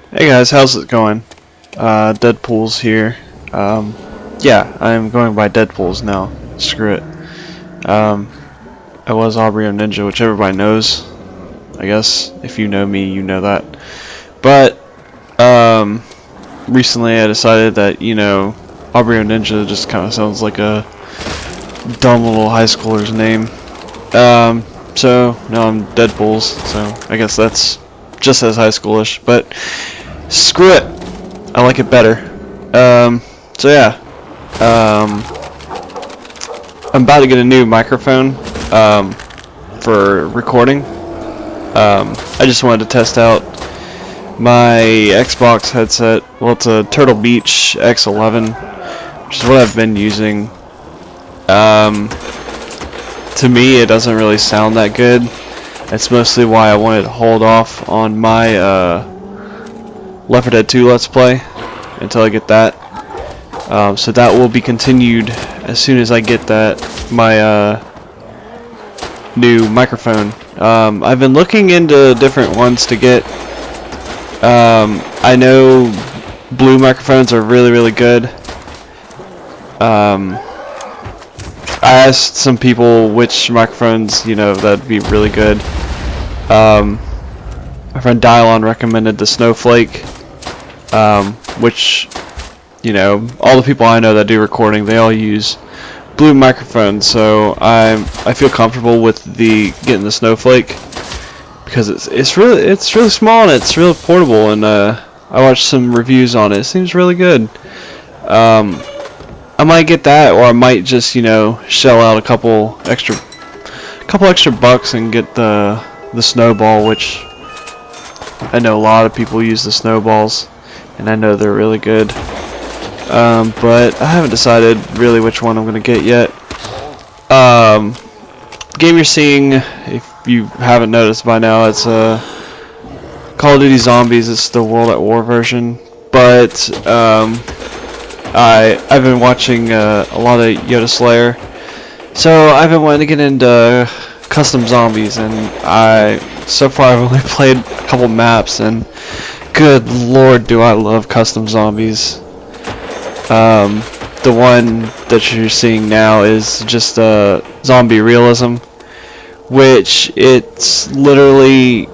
Hey guys, how's it going? Deadpool's here. Yeah, I'm going by Deadpool's now. Screw it. I was Aubrey Ninja, which everybody knows. I guess if you know me, you know that. But recently I decided that Aubrey Ninja just kind of sounds like a dumb little high schooler's name. So now I'm Deadpool's. So I guess that's just as high schoolish, but screw it. I like it better. So yeah. I'm about to get a new microphone for recording. I just wanted to test out my Xbox headset. Well, it's a Turtle Beach X11, which is what I've been using. To me, it doesn't really sound that good. That's mostly why I wanted to hold off on my Left 4 Dead 2 Let's Play until I get that. So that will be continued as soon as I get my new microphone. I've been looking into different ones to get. I know Blue microphones are really good. I asked some people which microphones that'd be really good. My friend Dylon recommended the Snowflake, which all the people I know that do recording, they all use Blue microphones, so I feel comfortable with getting the Snowflake because it's really small and it's really portable, and I watched some reviews on it. It seems really good. I might get that, or I might just shell out a couple extra bucks and get the Snowball, which I know a lot of people use the Snowballs, and I know they're really good. But I haven't decided really which one I'm gonna get yet. The game you're seeing, if you haven't noticed by now, it's Call of Duty Zombies. It's the World at War version, but I've been watching a lot of Yoda Slayer, so I've been wanting to get into custom zombies, and so far I've only played a couple maps, and good lord, do I love custom zombies. The one that you're seeing now is just zombie realism, which it's literally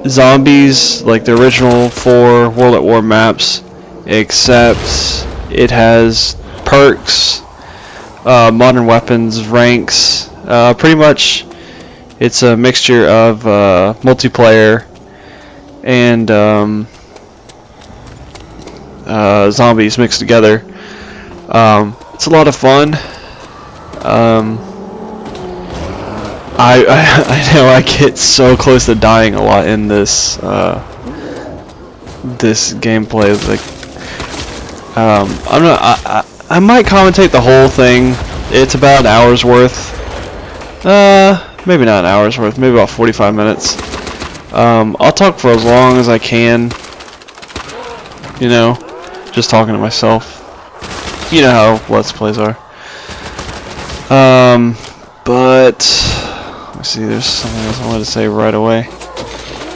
zombies like the original 4 World at War maps, except it has perks, modern weapons, ranks. Pretty much it's a mixture of multiplayer and zombies mixed together. It's a lot of fun. I know I get so close to dying a lot in this this gameplay. Like, I might commentate the whole thing. It's about an hour's worth. Maybe not an hour's worth. Maybe about 45 minutes. I'll talk for as long as I can. Just talking to myself. You know how Let's Plays are. But let's see. There's something else I wanted to say right away.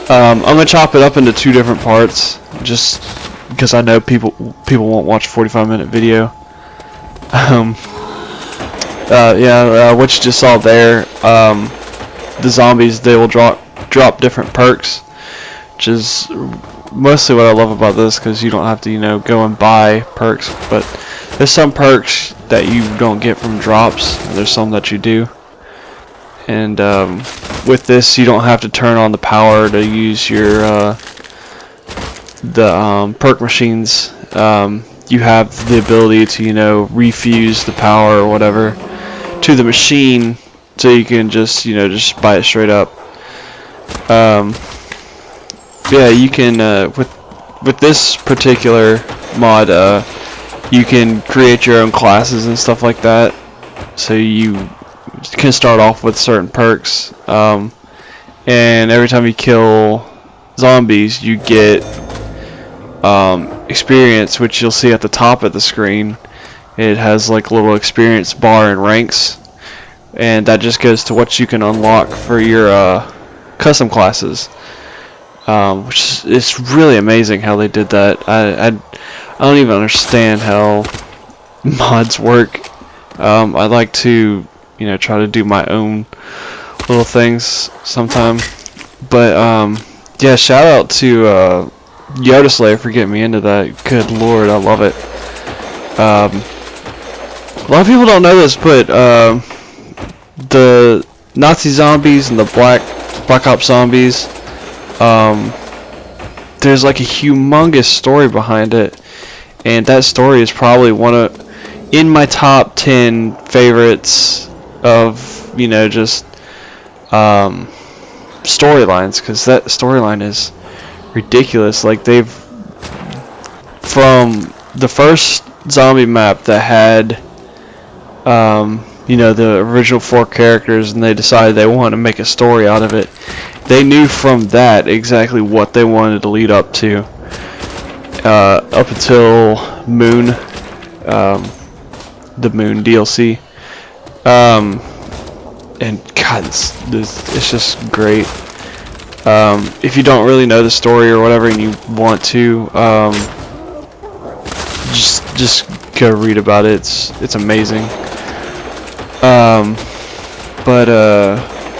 I'm gonna chop it up into 2 different parts, just because I know people won't watch a 45-minute video. What you just saw there, the zombies, they will drop different perks, which is mostly what I love about this, because you don't have to go and buy perks, but there's some perks that you don't get from drops, and there's some that you do. And with this, you don't have to turn on the power to use your perk machines. You have the ability to refuse the power or whatever to the machine, so you can just buy it straight up. Yeah, you can with this particular mod, you can create your own classes and stuff like that. So you can start off with certain perks, and every time you kill zombies, you get experience, which you'll see at the top of the screen. It has like a little experience bar and ranks, and that just goes to what you can unlock for your custom classes. which is really amazing how they did that. I don't even understand how mods work. I like to, you know, try to do my own little things sometime. But yeah, shout out to Yoda Slayer for getting me into that. Good lord, I love it. A lot of people don't know this, but the Nazi zombies and the Black Ops zombies, there's like a humongous story behind it, and that story is probably in my top 10 favorites of, you know, just storylines, because that storyline is ridiculous. Like, from the first zombie map that had you know, the original 4 characters, and they decided they wanted to make a story out of it. They knew from that exactly what they wanted to lead up to, up until Moon, the Moon DLC, and God, it's just great. If you don't really know the story or whatever, and you want to, just go read about it. It's amazing. But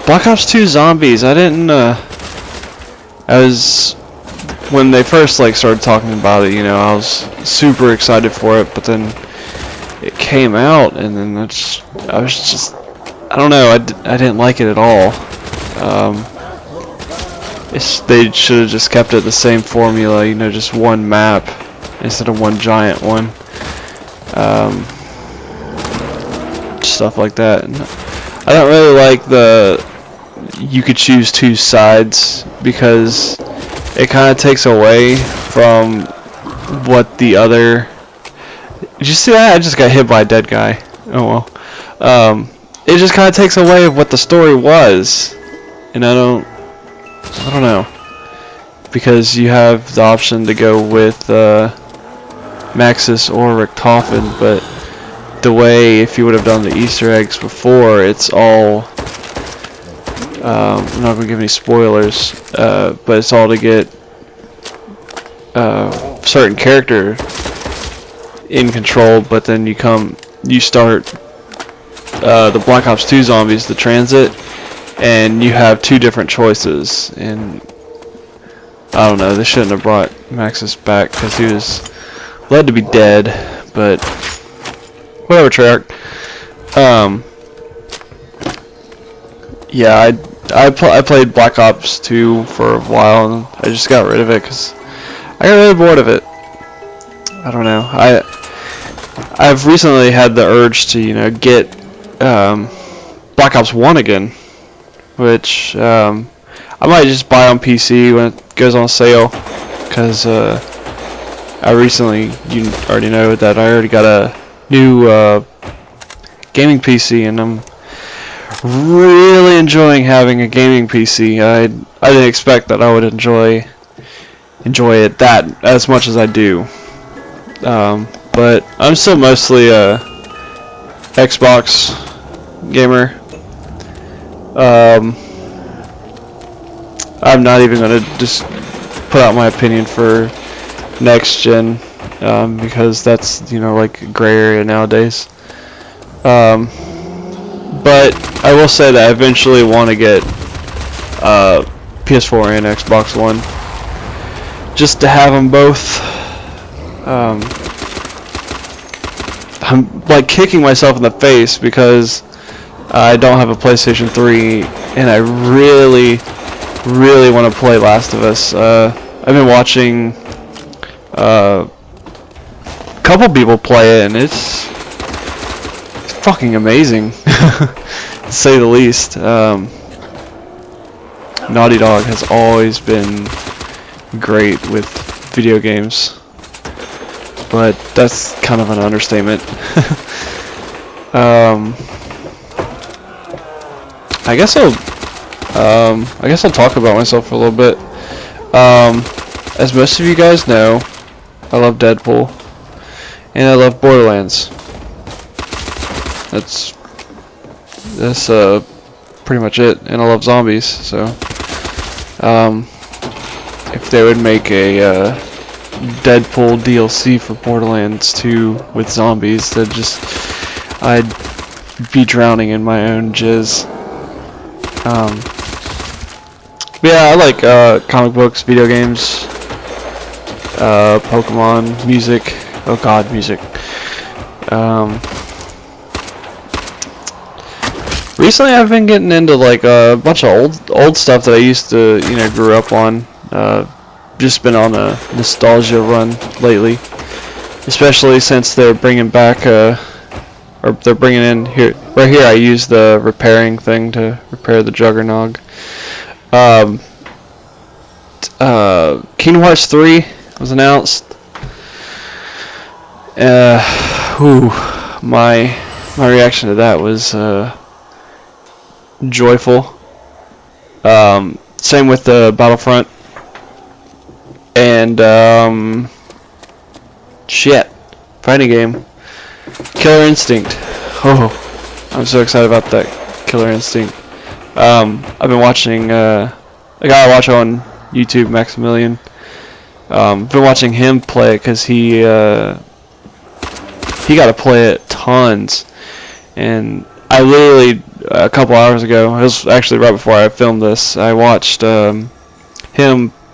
Black Ops 2 Zombies, when they first like started talking about it, you know, I was super excited for it, but then it came out, and then I don't know, I didn't like it at all. They should have just kept it the same formula, you know, just one map instead of one giant one. Stuff like that. And I don't really like you could choose 2 sides, because it kind of takes away from what the other. Did you see that? I just got hit by a dead guy. Oh well. It just kind of takes away what the story was, and I don't know, because you have the option to go with Maxis or Richtofen, but the way, if you would have done the Easter eggs before, it's all, I'm not going to give any spoilers, but it's all to get certain character in control, but then you start the Black Ops 2 Zombies, the Transit, and you have 2 different choices, and I don't know, they shouldn't have brought Maxis back, because he was led to be dead, but whatever, Treyarch. Yeah, I played Black Ops 2 for a while, and I just got rid of it because I got really bored of it. I don't know. I've recently had the urge to, you know, get Black Ops 1 again, which I might just buy on PC when it goes on sale, because I recently, you already know that I already got a new gaming PC, and I'm really enjoying having a gaming PC. I didn't expect that I would enjoy it that as much as I do, but I'm still mostly a Xbox gamer. I'm not even gonna just put out my opinion for next gen, because that's, you know, like a gray area nowadays. But I will say that I eventually want to get PS4 and Xbox One, just to have them both. I'm like kicking myself in the face because I don't have a PlayStation 3, and I really want to play Last of Us. I've been watching a couple people play it, and it's fucking amazing, to say the least. Naughty Dog has always been great with video games, but that's kind of an understatement. I guess I'll talk about myself for a little bit. As most of you guys know, I love Deadpool, and I love Borderlands. That's pretty much it. And I love zombies, so if they would make a Deadpool DLC for Borderlands 2 with zombies, I'd be drowning in my own jizz. But yeah, I like comic books, video games, Pokemon, music. Oh God, music. Recently, I've been getting into like a bunch of old stuff that I used to, grew up on. Just been on a nostalgia run lately, especially since they're bringing back, or they're bringing in here. Right here, I use the repairing thing to repair the Juggernog. Kingdom Hearts 3 was announced. My reaction to that was joyful. Same with the Battlefront. And fighting game, Killer Instinct. Oh, I'm so excited about that Killer Instinct. I've been watching a guy I watch on YouTube, Maximilian. Been watching him play it because he got to play it tons. And I literally a couple hours ago, it was actually right before I filmed this, I watched him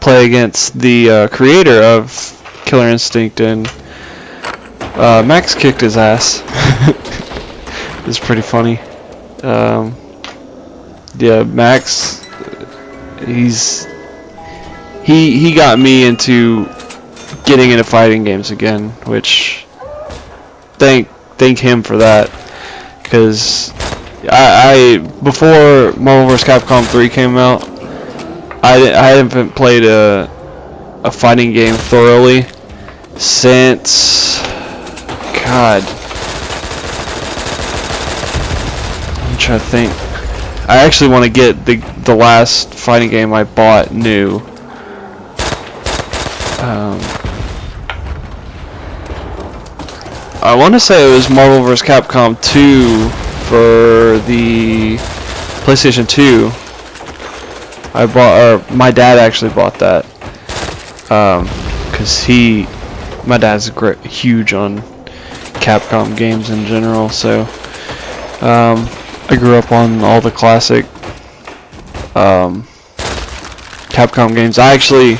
play against the creator of Killer Instinct, and Max kicked his ass. It's pretty funny. Yeah, Max, he got me into getting into fighting games again, which thank him for that, because I before Marvel vs. Capcom 3 came out, I haven't played a fighting game thoroughly since, God, I'm trying to think. I actually want to get the last fighting game I bought new. I want to say it was Marvel vs. Capcom 2 for the PlayStation 2. My dad actually bought that, because my dad's huge on Capcom games in general, so I grew up on all the classic Capcom games. I actually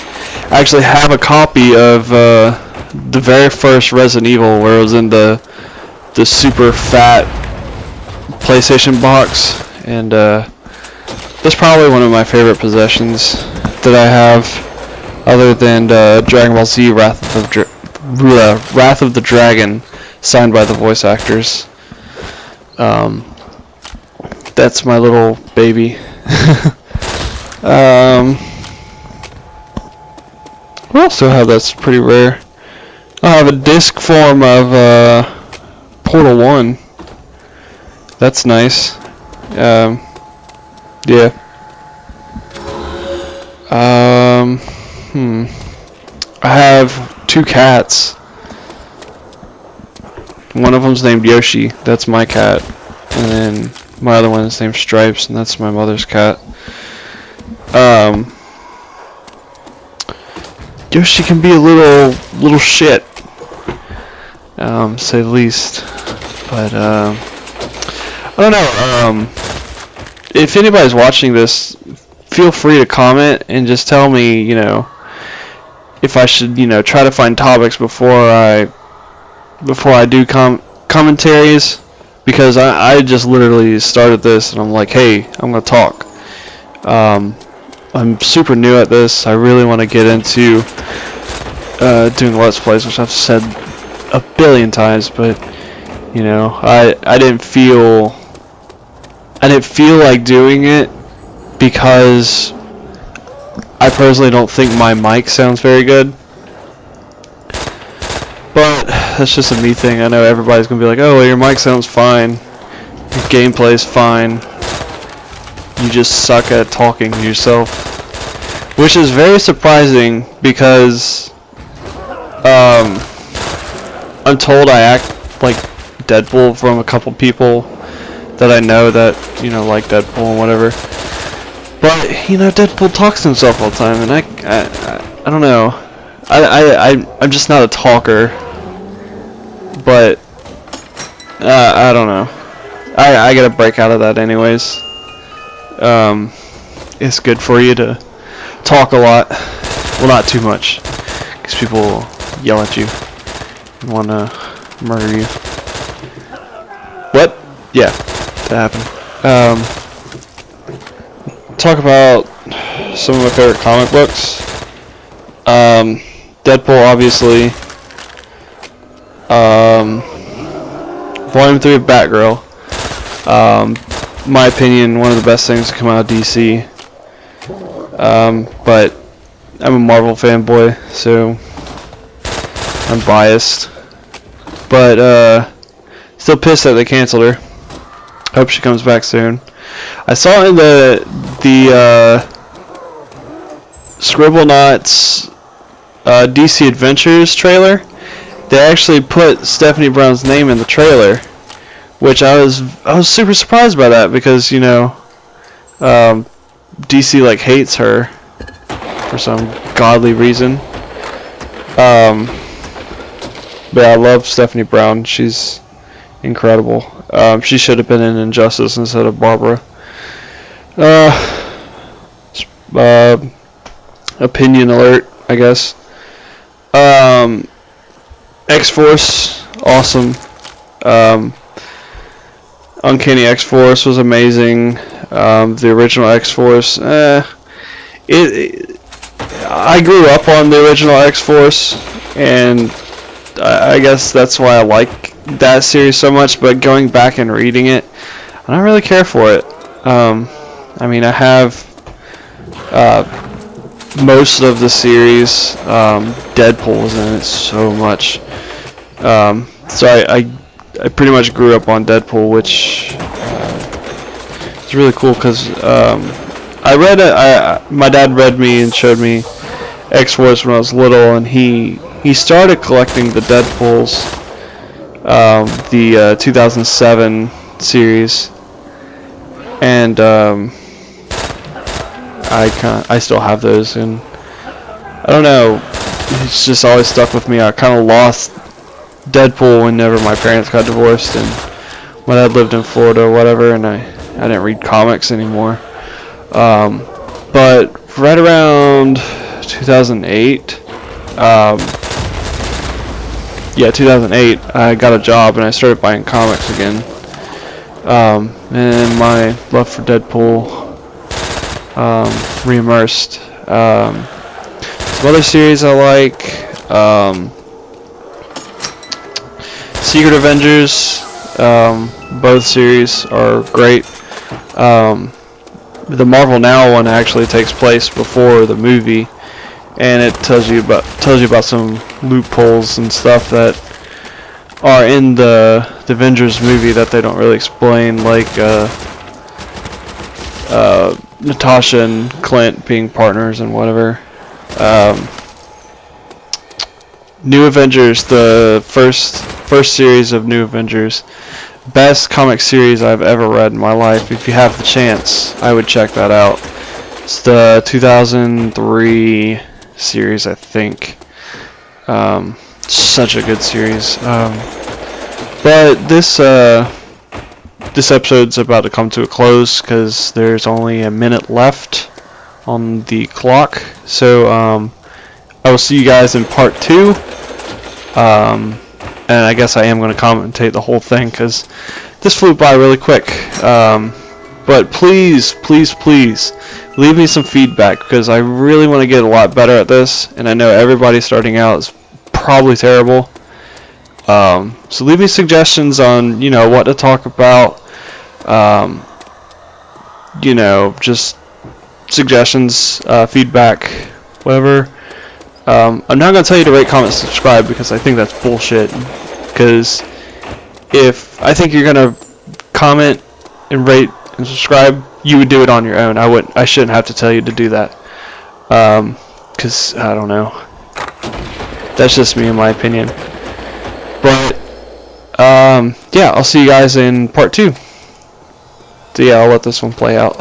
have a copy of the very first Resident Evil, where it was in the super fat PlayStation box, and that's probably one of my favorite possessions that I have, other than Dragon Ball Z Wrath of the Dragon, signed by the voice actors. That's my little baby. What else do I have that's pretty rare? I have a disc form of Portal 1. That's nice. Yeah. I have 2 cats. One of them's named Yoshi. That's my cat. And then my other one is named Stripes, and that's my mother's cat. Yoshi can be a little shit, say the least. But I don't know. If anybody's watching this, feel free to comment and just tell me, if I should, try to find topics before I do commentaries, because I just literally started this and I'm like, hey, I'm gonna talk. I'm super new at this. I really want to get into doing Let's Plays, which I've said a billion times, but I didn't feel like doing it because I personally don't think my mic sounds very good. But that's just a me thing. I know everybody's gonna be like, oh, well, your mic sounds fine, your gameplay's fine, you just suck at talking to yourself, which is very surprising because I'm told I act like Deadpool from a couple people that I know that like Deadpool and whatever. But Deadpool talks to himself all the time, and I don't know. I'm just not a talker, but I don't know. I gotta break out of that anyways. It's good for you to talk a lot. Well, not too much, because people will yell at you and want to murder you. What? Yeah, that happened. Talk about some of my favorite comic books. Deadpool, obviously. Volume 3 of Batgirl. My opinion, one of the best things to come out of DC. But I'm a Marvel fanboy, so I'm biased. But still pissed that they canceled her. Hope she comes back soon. I saw in the Scribblenauts DC Adventures trailer, they actually put Stephanie Brown's name in the trailer, which I was super surprised by that, because you know DC like hates her for some godly reason. But I love Stephanie Brown. She's incredible. She should have been in Injustice instead of Barbara. Opinion alert, I guess. X-Force, awesome. Uncanny X-Force was amazing. The original X-Force, I grew up on the original X-Force, and I guess that's why I like that series so much, but going back and reading it, I don't really care for it. I mean, I have most of the series. Deadpool was in it so much. So I pretty much grew up on Deadpool, which is really cool, because I read it. My dad read me and showed me X-Force when I was little, and he started collecting the Deadpools, the 2007 series, and I still have those, and I don't know, it's just always stuck with me. I kind of lost Deadpool whenever my parents got divorced, and my dad lived in Florida or whatever, and I didn't read comics anymore. But right around 2008, yeah, 2008, I got a job and I started buying comics again. And my love for Deadpool re-immersed. Some other series I like, Secret Avengers, both series are great. The Marvel Now one actually takes place before the movie, and it tells you about some loopholes and stuff that are in the Avengers movie that they don't really explain, like Natasha and Clint being partners and whatever. New Avengers, the first series of New Avengers, best comic series I've ever read in my life. If you have the chance, I would check that out. It's the 2003 series, I think. Such a good series. But this episode's about to come to a close, because there's only a minute left on the clock. So I will see you guys in part 2. And I guess I am going to commentate the whole thing, because this flew by really quick. But please, please, please leave me some feedback, because I really want to get a lot better at this, and I know everybody starting out is probably terrible. So leave me suggestions on, you know, what to talk about. You know, just suggestions, feedback, whatever. I'm not going to tell you to rate, comment, subscribe, because I think that's bullshit. Because if I think you're going to comment and rate and subscribe, you would do it on your own. I shouldn't have to tell you to do that. Because, I don't know. That's just me, in my opinion. But, yeah, I'll see you guys in part 2. So yeah, I'll let this one play out.